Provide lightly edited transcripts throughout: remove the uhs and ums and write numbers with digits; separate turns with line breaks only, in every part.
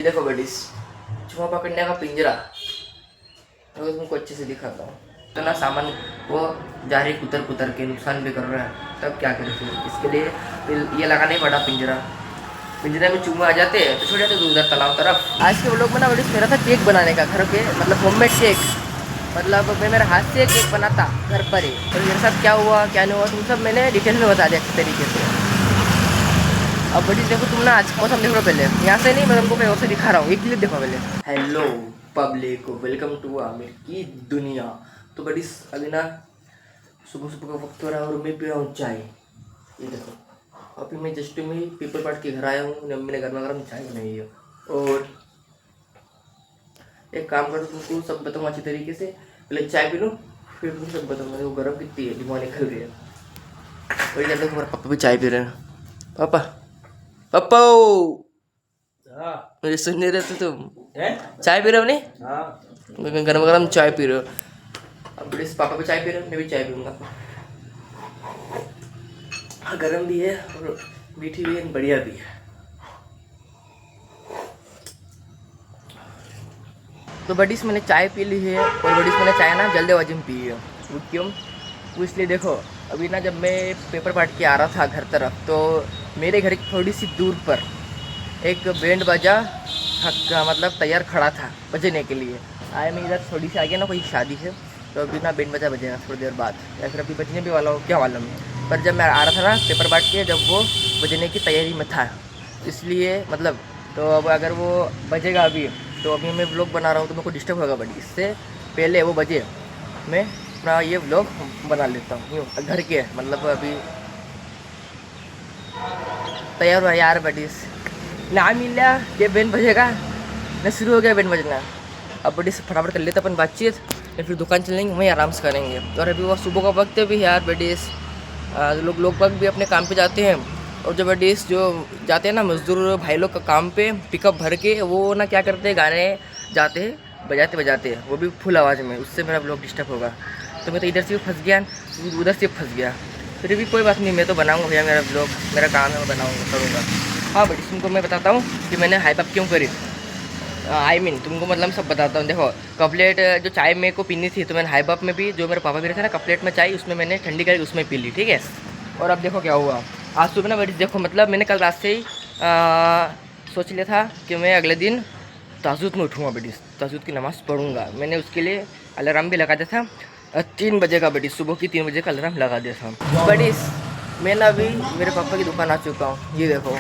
देखो बडीज, चूहा पकड़ने का पिंजरा अगर तुमको अच्छे से दिखाता हूँ। तो ना सामान वो जा रही कुतर कुतर के नुकसान भी कर रहा है, तब क्या करें फिर। इसके लिए फिर ये लगाना ही पड़ा पिंजरा। पिंजरे में चूहे आ जाते हैं तो छोड़ जाते उधर तालाब तरफ। आज के व्लॉग में ना बड़ी मेरा था केक बनाने का घर पे, मतलब होममेड केक। मतलब मैं मेरे हाथ से केक बनाता घर पर ही, और मेरे साथ क्या हुआ क्या नहीं हुआ तुम सब मैंने डिटेल में बता दिया अच्छे तरीके से। अब बड़ी देखो तुम ना आज मौसम देख लो पहले, यहाँ से नहीं मैं तुमको कहीं और से दिखा रहा हूँ, एक क्लिप देखो पहले। Hello public, welcome to Aamir की दुनिया। तो बड़ी अभी ना सुबह सुबह का वक्त हो रहा है और मैं पी रहा हूँ चाय। ये देखो अभी मैं जस्ट में पेपर पाट के घर आया हूँ, मम्मी ने गर्मा गर्म चाय बनाई है। और एक काम करो, तुमको सब बताऊँ अच्छी तरीके से, पहले चाय पी लो फिर तुमको सब बताऊँगा वो गर्म कितनी है, दिमाग निकल रही है। वही कहते हैं हमारे पापा भी चाय पी रहे हैं। पापा पापा मुझे सुन नहीं रहे थे तुम? चाय पी रहे हो नहीं? मैं गरम गरम चाय पी रहे हो। अब बड़े पापा भी चाय पी रहे हो, मैं भी चाय पीऊँगा। हाँ गरम भी है और मीठी भी है, बढ़िया भी है। तो बडीस मैंने चाय पी ली है, और बडीस मैंने चाय ना जल्दीबाजी में पी है। वो क्यों? वो इसलिए देखो अभी ना जब मैं पेपर पाट के आ रहा था घर तरफ, तो मेरे घर की थोड़ी सी दूर पर एक बैंड बाजा मतलब तैयार खड़ा था बजने के लिए। आए मैं इधर थोड़ी सी आगे ना कोई शादी है, तो अभी ना बैंड बाजा बजेगा थोड़ी देर बाद, या फिर अभी बजने भी वाला हो क्या मालूम है। पर जब मैं आ रहा था ना पेपर बांट के, जब वो बजने की तैयारी में था, इसलिए मतलब तो अब अगर वो बजेगा अभी, तो अभी मैं व्लॉग बना रहा हूँ तो मेरे को डिस्टर्ब होगा बड़ी। इससे पहले वो बजे मैं अपना ये व्लॉग बना लेता हूँ यूँ घर के, मतलब अभी तैयार हुआ यार बड़ी ना मिल लिया ये बैंड बजेगा ना, शुरू हो गया बैंड बजना। अब बड़ी से फटाफट कर लेते अपन बातचीत, फिर दुकान चलेंगे वहीं आराम से करेंगे। और अभी वो सुबह का वक्त भी है यार बड़ी, लोग बाग भी अपने काम पे जाते हैं। और जो बड़ी जो जाते हैं ना मजदूर भाई लोग का काम पे पिकअप भर के, वो ना क्या करते हैं गाने जाते हैं बजाते बजाते हैं, वो भी फुल आवाज़ में, उससे मेरा व्लॉग डिस्टर्ब होगा। तो मैं तो इधर से भी फंस गया उधर से फंस गया, फिर भी कोई बात नहीं, मैं तो बनाऊँगा भैया, मेरा व्लॉग मेरा काम है, मैं बनाऊँगा करूँगा। हाँ बड़ी तुमको मैं बताता हूँ कि मैंने हाइप अप क्यों करी। तुमको मतलब सब बताता हूँ। देखो कपलेट जो चाय मेरे को पीनी थी, तो मैंने हाइप अप में भी जो मेरे पापा पी रहे थे ना कपलेट में चाय, उसमें मैंने ठंडी करके उसमें पी ली, ठीक है। और अब देखो क्या हुआ आज सुबह ना बड़ी, देखो मतलब मैंने कल रात से ही सोच लिया था कि मैं अगले दिन तहज्जुद में उठूँगा बेटी, तहज्जुद की नमाज़ पढ़ूँगा। मैंने उसके लिए अलार्म भी लगा दिया था 3 बजे का बेटी, सुबह की 3 बजे का अलार्म लगा दिया था बड़ी। मैं ना अभी मेरे पापा की दुकान आ चुका हूँ, ये देखो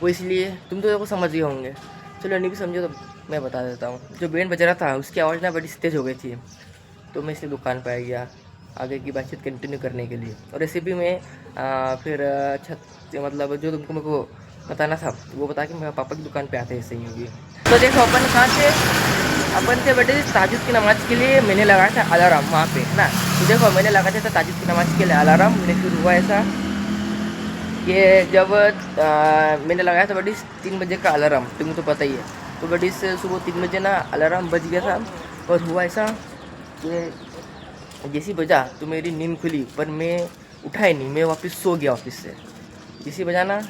वो, इसलिए तुम तो देखो समझ गए होंगे, चलो नहीं भी समझो तो मैं बता देता हूँ। जो बैंड बज रहा था उसकी आवाज़ ना बड़ी तेज़ हो गई थी, तो मैं इसलिए दुकान पर आ गया आगे की बातचीत कंटिन्यू करने के लिए। और ऐसे भी मैं फिर छत मतलब जो तुमको मेरे को बताना था वो बता के मेरे पापा की दुकान पे आते हैं ऐसे ही होगी। तो देखो अपन कहाँ से, अपन थे बेटे ताजुद की नमाज़ के लिए मैंने लगाया था अलार्म वहाँ पे ना। तो देखो मैंने लगाया था ताजुद की नमाज़ के लिए अलार्म, मैंने फिर हुआ ऐसा कि जब मैंने लगाया था बड़ी 3 बजे का अलार्म, तुमको तो पता ही है। तो बड़ी से सुबह 3 बजे ना अलार्म बज गया था, और हुआ ऐसा कि जैसी बजा तो मेरी नींद खुली, पर मैं उठा ही नहीं, मैं वापस सो गया वापस से। जैसी बजाना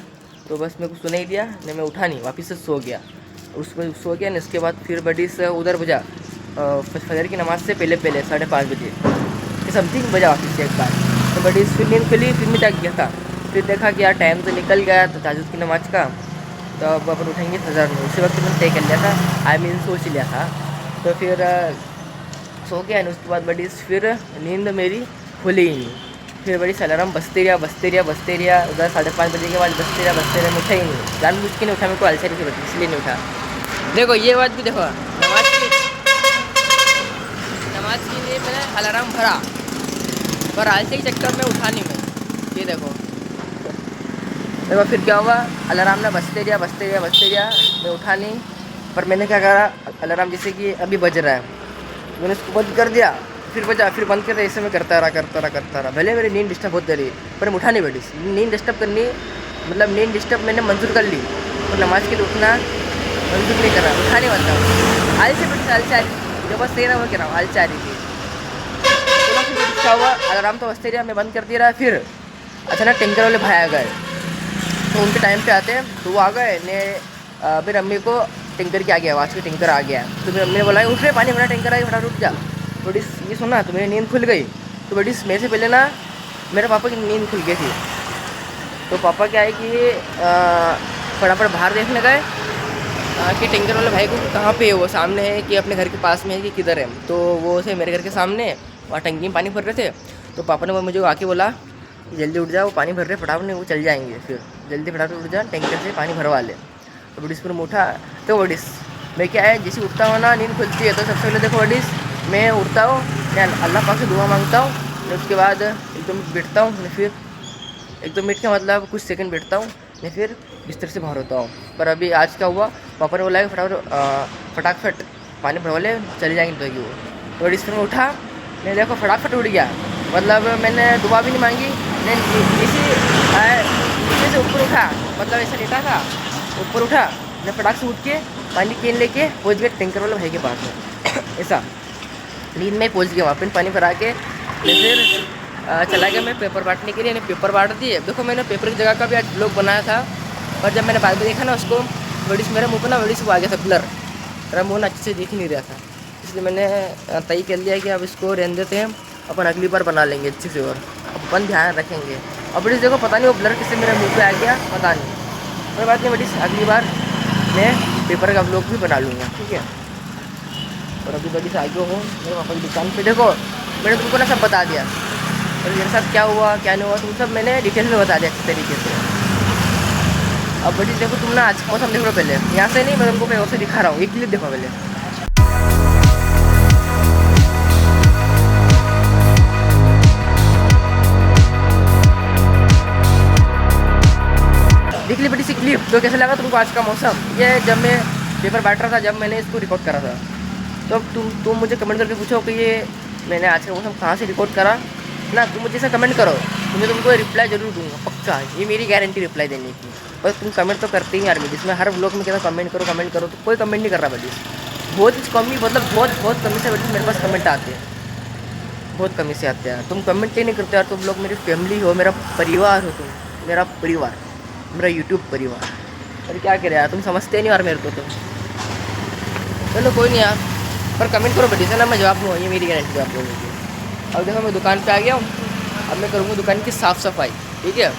तो बस मेरे को सुना ही दिया नहीं, मैं उठा नहीं, वापस से सो गया। उसमें सो गया ना, इसके बाद फिर बड़ी से उधर बजा फजर की नमाज़ से पहले 5:30 बजे के समथिंग बजा वापस से एक बार। तो बड़ी फिर नींद खुली, फिर मैं जाग गया था। फिर देखा कि यार टाइम तो निकल गया तो ताजुद की नमाज़ का, तो अब अपन उठेंगे फजर में। उसी वक्त मैंने तय कर लिया था, सोच लिया था। तो फिर सो गया ना, उसके बाद बड़ी फिर नींद मेरी खुली ही नहीं। फिर बड़ी अलार्म बजते रहा उधर 5:30 बजे के बाद बजते रहा मैं उठा ही नहीं, जानबूझ के नहीं उठा, मेरे को अलसरी से बची इसलिए नहीं उठा। देखो ये बात भी देखो, नमाज के लिए मैंने अलार्म भरा, पर आलसी के चक्कर में उठा नहीं मैं। ये देखो फिर क्या हुआ, अलार्म ना बजते रहा मैं उठा नहीं। पर मैंने क्या करा, अलार्म जैसे कि अभी बज रहा है, मैंने उसको बंद कर दिया, फिर बजा, फिर बंद कर दिया, ऐसे में करता रहा। भले मेरी नींद डिस्टर्ब होती रही, पर मैं उठा नहीं बैठी। नींद डिस्टर्ब करनी मतलब नींद डिस्टर्ब मैंने मंजूर कर ली, तो नमाज के लिए उठना मंजूर नहीं करा, उठा नहीं बनता। आलसी जो बस तेरा वो कह रहा हूँ, आलसी आ रही थी। चलो फिर क्या हुआ, अलार्म तो बजते रहा, मैं बंद कर दिया रहा। फिर अचानक टैंकर वाले भाई आ गए, तो उनके टाइम पे आते हैं, तो वो आ गए ने मेरी अम्मी को टैंकर की आ गया, आवाज़ की टैंकर आ गया। तो मेरी मम्मी ने बोला उठ रहे पानी भरा टैंकर आ गया, फटाफट उठ जा। बड़ी ये सुना तो मेरी नींद खुल गई। तो बड़ी मेरे से पहले ना मेरे पापा की नींद खुल गई थी। तो पापा क्या है कि फटाफट बाहर देखने गए कि टैंकर वाले भाई को कहाँ पे है, वो सामने है कि अपने घर के पास में है कि किधर है। तो वो से मेरे घर के सामने वहाँ टंकी में पानी भर रहे थे। तो पापा ने मुझे आके बोला जल्दी उठ जाओ, पानी भर रहे फटाफट, नहीं वो चल जाएंगे, फिर जल्दी फटाफट उठ जा, टैंकर से पानी भरवा ले। तो बड़ीस पर उठा। तो बड़ीस मैं क्या है जैसे उठता हूँ ना, नींद खुलती है तो सबसे पहले देखो बड़ीस मैं उठता हूँ, मैं अल्लाह पाक से दुआ मांगता हूँ, उसके बाद एकदम बैठता हूँ, फिर एकदम बैठ के मतलब कुछ सेकंड बैठता हूँ, मैं फिर बिस्तर से बाहर होता हूँ। पर अभी आज क्या हुआ, पापा ने बोला कि फटाफट पानी भरवा ले, चले जाएंगे। तो बड़ी इसमें उठा, मैं देखो फटाफट उठ गया, मतलब मैंने दुआ भी नहीं मांगी, मैं नीचे से ऊपर उठा, मतलब ऐसा लेटा था, ऊपर उठा, मैं फटाक से उठ के पानी कैन लेके पहुँच गया टैंकर वाले भाई के पास में। ऐसा नींद में पहुँच गया, वहाँ पर पानी भरा के फिर चला गया मैं पेपर बांटने के लिए। पेपर बांट दिए। देखो मैंने पेपर की जगह का भी आज ब्लॉग बनाया था, पर जब मैंने बाद में देखा ना उसको, बड़ी से मेरे मुँह पर ना बड़ी से वो आ गया था ब्लर, मेरा मुँह ना अच्छे से दिख नहीं रहा था। इसलिए मैंने तय कर लिया कि अब इसको रहने देते हैं, अपन अगली बार बना लेंगे अच्छे से, और अपन ध्यान रखेंगे। अब बड़ी देखो पता नहीं वो ब्लर किससे मेरे मुँह पे आ गया, पता नहीं, कोई बात नहीं बड़ी, अगली बार मैं पेपर का ब्लॉग भी बना लूँगा, ठीक है। और अभी बड़ी से आगे हो मेरे पापा की दुकान पर, देखो मैंने तुमको ना सब बता दिया, और मेरे साथ क्या हुआ क्या नहीं हुआ तुम सब मैंने डिटेल में बता दिया अच्छे तरीके से। अब बड़ी देखो तुम ना आज मौसम देख लो पहले, यहाँ से नहीं, मैं तुमको कहीं और से दिखा रहा हूँ, एक क्लिप देखो पहले। देख ली बड़ी सी क्लिप, तो कैसा लगा तुमको आज का मौसम। ये जब मैं पेपर बांट रहा था, जब मैंने इसको रिकॉर्ड करा था, तो अब तुम मुझे कमेंट करके पूछो कि ये मैंने आज का मौसम कहाँ से रिकॉर्ड करा ना। तुम मुझे ऐसा कमेंट करो, मैं तुमको रिप्लाई जरूर दूंगा, पक्का, ये मेरी गारंटी रिप्लाई देने की। बस तुम कमेंट तो करते ही यार, मैं जिसमें हर ब्लॉग में कहता कमेंट करो, तो कोई कमेंट नहीं कर रहा बड़ी, बहुत कमी, मतलब बहुत कमी से बड़ी मेरे पास कमेंट आते हैं, बहुत कमी से आते हैं। तुम कमेंट ही नहीं करते यार, तुम लोग मेरी फैमिली हो, मेरा परिवार हो, तुम मेरा परिवार, मेरा यूट्यूब परिवार। अरे क्या करें यार, तुम समझते नहीं यार मेरे को। तो चलो कोई नहीं यार, पर कमेंट करो बड़ी से ना, मैं जवाब दूँगा, ये मेरी गारंटी आप लोगों की। अब देखो मैं दुकान पे आ गया हूँ, अब मैं करूँगा दुकान की साफ़ सफाई, ठीक है।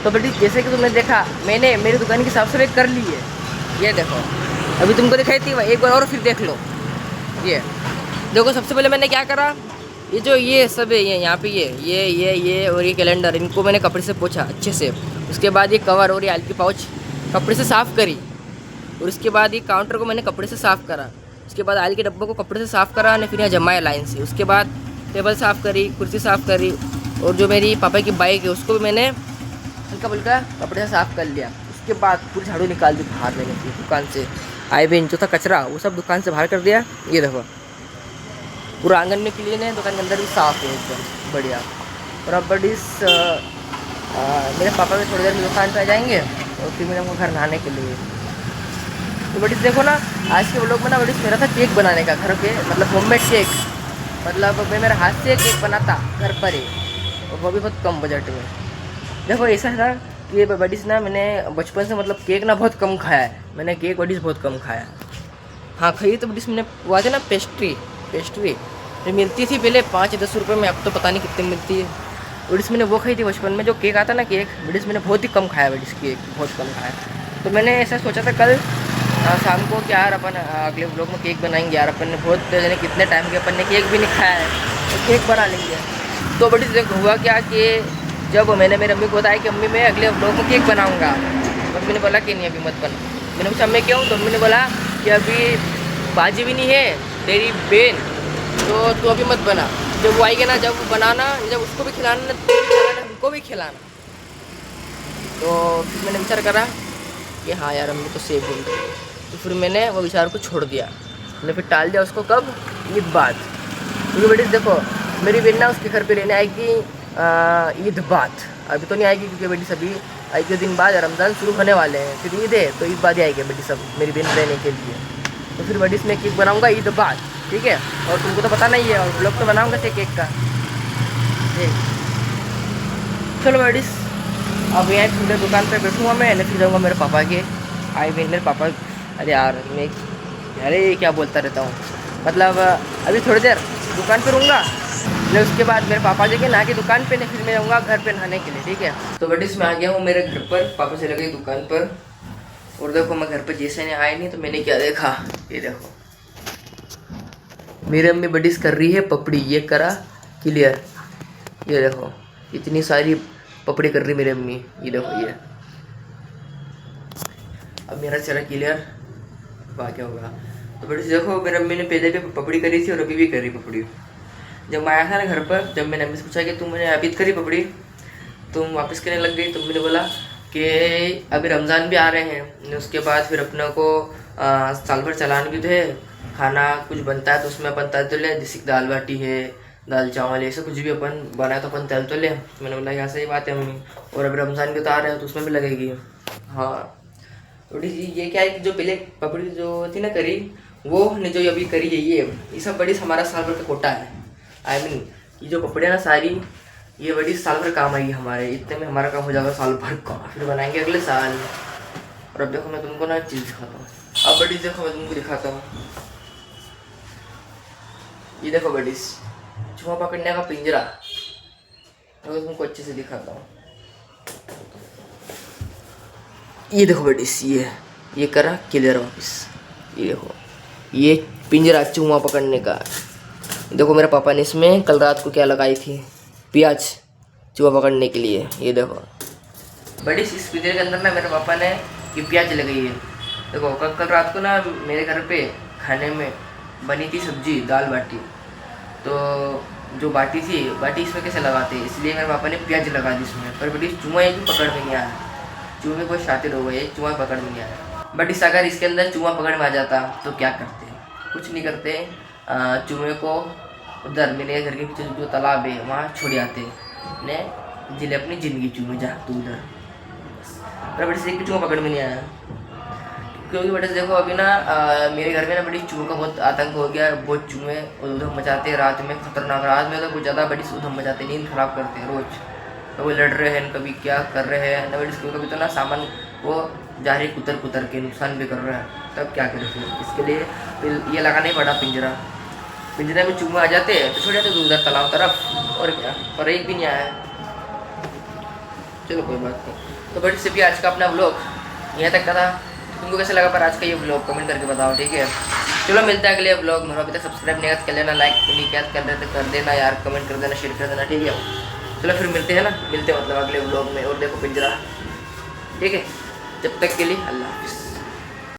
तो बेटी जैसे कि तुमने देखा, मैंने मेरी दुकान की साफ़ सफाई कर ली है, ये देखो अभी तुमको दिखाई थी, एक बार और फिर देख लो। ये देखो सबसे पहले मैंने क्या करा, ये जो ये सब है, ये यहाँ पे ये और ये कैलेंडर, इनको मैंने कपड़े से पोंछा अच्छे से। उसके बाद ये कवर और ये आलकी पाउच कपड़े से साफ़ करी, और उसके बाद ये काउंटर को मैंने कपड़े से साफ़ करा। उसके बाद आल के डब्बों को कपड़े से साफ़ करा और फिर यहाँ जमाया लाइन से। उसके बाद टेबल साफ़ करी, कुर्सी साफ़ करी, और जो मेरी पापा की बाइक है उसको भी मैंने हल्का फुल्का कपड़े से साफ़ कर लिया। उसके बाद पूरी झाड़ू निकाल दी बाहर मैंने दुकान से, आए भी जो था कचरा वो सब दुकान से बाहर कर दिया। ये देखो पूरा आंगन में क्लीन है, दुकान के अंदर भी साफ़ है एकदम बढ़िया। और अब बड़ी मेरे पापा भी थोड़ी देर में दुकान पे आ जाएंगे, और फिर मेरे को घर नहाने के लिए। तो बड़ी देखो ना, आज के व्लॉग में ना बड़ी मेरा था केक बनाने का घर पे, मतलब होममेड केक, मतलब मैं मेरे हाथ से केक बनाता घर पर ही, और वो भी बहुत कम बजट में। देखो ऐसा था कि ये बडीज़ ना मैंने बचपन से मतलब केक ना बहुत कम खाया है, मैंने केक बडीज़ बहुत कम खाया। हाँ खाई तो बडीज़ मैंने वो आते ना पेस्ट्री जो मिलती थी पहले 5-10 रुपये में, अब तो पता नहीं कितने मिलती है। बडीज़ मैंने वो खाई थी बचपन में, जो केक आता ना केक, बडीज़ मैंने बहुत ही कम खाया, बडीज़ केक बहुत कम खाया। तो मैंने ऐसा सोचा था कल शाम को कि यार अपन अगले व्लॉग में केक बनाएंगे यार, अपन ने बहुत जाने कितने टाइम के अपन ने केक भी नहीं खाया है, तो केक बना लेंगे। तो बडीज़ हुआ क्या कि जब मैंने मेरी अम्मी को बताया कि अम्मी मैं अगले व्लॉग में केक बनाऊंगा, मम्मी ने बोला कि नहीं अभी मत बना। मैंने पूछा अम्मी क्यों, तो अम्मी ने बोला कि अभी बाजी भी नहीं है तेरी बहन, तो तू अभी मत बना, जब वो आएगी ना, जब वो बनाना, जब उसको भी खिलाना, तो भी खिलाना, हमको भी खिलाना। तो फिर मैंने विचार करा कि हाँ यार अम्मी तो सेफ बोल रही, तो फिर मैंने वो विचार को छोड़ दिया, मैंने फिर टाल दिया उसको। कब, ईद बाद। क्योंकि बेटी देखो मेरी बहन ना उसके घर पे रहने आएगी ईद बाद, अभी तो नहीं आएगी क्योंकि बेटी सभी एक दो दिन बाद रमज़ान शुरू होने वाले हैं, फिर ईद है तो ईद बाद ही आएगी बेटी सब मेरी बहन रहने के लिए। तो फिर बडीज़ में केक बनाऊँगा ईद बाद, ठीक है। और तुमको तो पता नहीं है, और ब्लॉग तो बनाऊँगा से केक का, ठीक। चलो बडीज़, अब यहाँ पूरे दुकान पे बैठूँगा मैं, फिर जाऊँगा मेरे पापा के। आई मीन मेरे पापा, अरे यार मैं, अरे क्या बोलता रहता हूँ, मतलब अभी थोड़ी देर दुकान पे रहूँगा, फिर उसके बाद मेरे पापा जाके नहा के दुकान पे, नहीं फिर मैं जाऊँगा घर पे नहाने के लिए, ठीक है। तो बडीज़ मैं आ गया हूँ मेरे घर पर, पापा चले गए दुकान पर। और देखो मैं घर पर जैसे नहीं आए नहीं तो मैंने क्या देखा, ये देखो मेरी अम्मी बडीज़ कर रही है पपड़ी, ये करा क्लियर, ये देखो इतनी सारी पपड़ी कर रही मेरी अम्मी, ये देखो ये। अब मेरा चला क्लियर, क्या होगा। तो बड़ी देखो मेरी अम्मी ने पहले भी पपड़ी करी थी और अभी भी करी पपड़ी। जब मैं आया था ना घर पर, जब मैंने अम्मी से पूछा कि तुमने अभी करी पपड़ी, तुम वापस करने लग गई, तो मैंने बोला कि अभी रमज़ान भी आ रहे हैं, उसके बाद फिर अपने को साल भर चलान भी थे, खाना कुछ बनता है तो उसमें अपन तल तो ले, जैसे दाल बाटी है, दाल चावल, ऐसा कुछ भी अपन बनाए तो अपन तल तो ले। मैंने बोला यहाँ सही बात है अम्मी, और अभी रमज़ान भी तो आ रहे हैं तो उसमें भी लगेगी। हाँ थोड़ी सी ये क्या है कि जो पहले पपड़ी जो थी ना करी, वो ने जो अभी करी है ये सब बड़ी हमारा साल भर का कोटा है। आई मीन ये जो पपड़ियाँ ना सारी, ये बड़ी साल भर काम आएगी हमारे, इतने में हमारा काम हो जाएगा साल भर का, फिर बनाएंगे अगले साल। और अब देखो मैं तुमको ना एक चीज़ दिखाता हूँ, अब बड़ी देखो मैं तुमको दिखाता हूँ, ये देखो बड़ी चूहा पकड़ने का पिंजरा, तो तुमको अच्छे से दिखाता हूँ। ये देखो बेटी, ये करा क्लियर वापस, ये देखो ये पिंजरा चूहा पकड़ने का। देखो मेरे पापा ने इसमें कल रात को क्या लगाई थी, प्याज चूहा पकड़ने के लिए। ये देखो बड़ी इस पिंजरे के अंदर ना मेरे पापा ने ये प्याज लगाई है। देखो कल रात को ना मेरे घर पे खाने में बनी थी सब्जी दाल बाटी, तो जो बाटी थी, बाटी इसमें कैसे लगाते हैं, इसलिए मेरे पापा ने प्याज लगा दी इसमें। पर बड़ी चूहा एक भी पकड़ में नहीं आया, चूहे को शातिर हो गए, चूहा पकड़ में नहीं आया। बट इस अगर इसके अंदर चूहा पकड़ में आ जाता तो क्या करते, कुछ नहीं करते, चूहे को उधर मेरे घर के पीछे जो तालाब है वहाँ छोड़ आते ने, जिले अपनी ज़िंदगी चूहे जा तो उधर। पर बड़ी से एक भी चूहा पकड़ में नहीं आया, क्योंकि बड़े से देखो अभी ना मेरे घर में ना बड़ी चूहों का बहुत आतंक हो गया, बहुत चूहे उधम मचाते हैं रात में, खतरनाक, रात में तो बहुत ज़्यादा बड़ी से उधम मचाते, नींद खराब करते हैं रोज़, तो वो लड़ रहे हैं, कभी क्या कर रहे हैं, नबड़ी कभी तो ना सामान वो जा रही कुतर के नुकसान भी कर रहे हैं, तब क्या करें फिर। इसके लिए फिर ये लगाना ही पड़ा पिंजरा, पिंजरे में चूहे आ जाते हैं तो छोड़ जाते उधर तालाब तरफ, और क्या, पर एक भी नहीं आया। चलो कोई बात नहीं। तो बड़ी से भी आज का अपना व्लॉग यहाँ तक का था, तुमको कैसा लगा पर आज का ये व्लॉग कमेंट करके बताओ, ठीक है। चलो मिलता है अगले व्लॉग में, अभी तक सब्सक्राइब नहीं कर लेना, लाइक नहीं किया कर देना यार, कमेंट कर देना, शेयर कर देना, ठीक है। चलो फिर मिलते हैं ना, मिलते हैं मतलब अगले व्लॉग में। और देखो पिंजरा, ठीक है, जब तक के लिए अल्लाह हाफिज़।